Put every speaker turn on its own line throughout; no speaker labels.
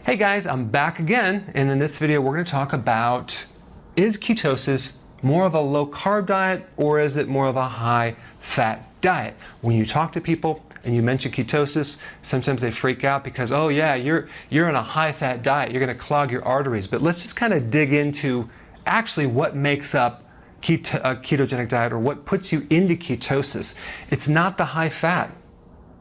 Hey guys, I'm back again, and in this video we're going to talk about, is ketosis more of a low-carb diet or is it more of a high-fat diet? When you talk to people and you mention ketosis, sometimes they freak out because, oh yeah, you're on a high-fat diet, you're going to clog your arteries. But let's just kind of dig into actually what makes up a ketogenic diet, or what puts you into ketosis. It's not the high fat.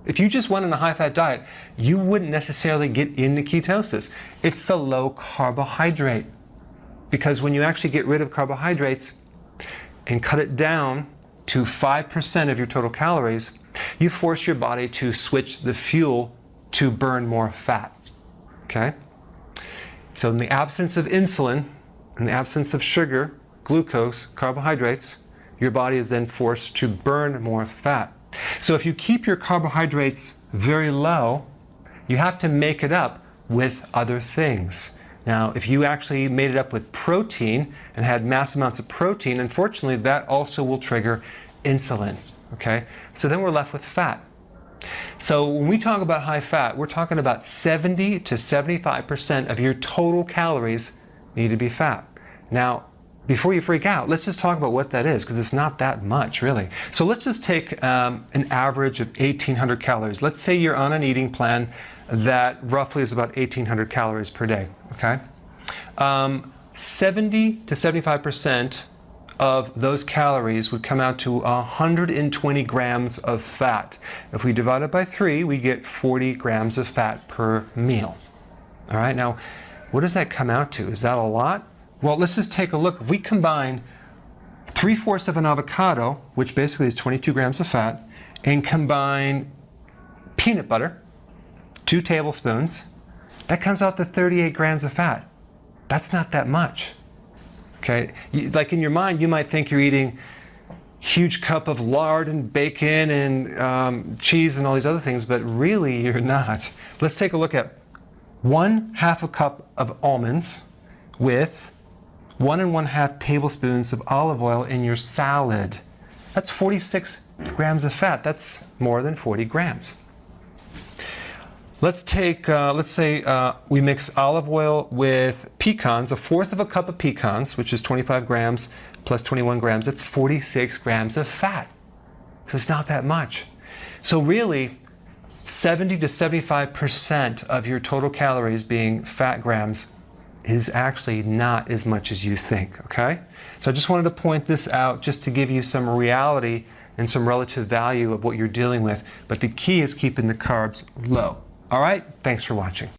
If you just went on a high-fat diet, you wouldn't necessarily get into ketosis. It's the low carbohydrate. Because when you actually get rid of carbohydrates and cut it down to 5% of your total calories, you force your body to switch the fuel to burn more fat. Okay? So in the absence of insulin, in the absence of sugar, glucose, carbohydrates, your body is then forced to burn more fat. So if you keep your carbohydrates very low, you have to make it up with other things. Now, if you actually made it up with protein and had mass amounts of protein, unfortunately, that also will trigger insulin. Okay? So then we're left with fat. So when we talk about high fat, we're talking about 70 to 75% of your total calories need to be fat. Now, before you freak out, let's just talk about what that is, because it's not that much, really. So let's just take an average of 1,800 calories. Let's say you're on an eating plan that roughly is about 1,800 calories per day, okay? 70 to 75% of those calories would come out to 120 grams of fat. If we divide it by 3, we get 40 grams of fat per meal. All right, now, what does that come out to? Is that a lot? Well, let's just take a look. If we combine 3/4 of an avocado, which basically is 22 grams of fat, and combine peanut butter, 2 tablespoons, that comes out to 38 grams of fat. That's not that much. Okay? Like in your mind, you might think you're eating a huge cup of lard and bacon and cheese and all these other things, but really you're not. Let's take a look at 1/2 a cup of almonds with 1 1/2 tablespoons of olive oil in your salad. That's 46 grams of fat. That's more than 40 grams. Let's take, let's say we mix olive oil with pecans, 1/4 of a cup of pecans, which is 25 grams plus 21 grams. That's 46 grams of fat. So it's not that much. So really, 70 to 75% of your total calories being fat grams is actually not as much as you think, okay? So I just wanted to point this out just to give you some reality and some relative value of what you're dealing with. But the key is keeping the carbs low. All right? Thanks for watching.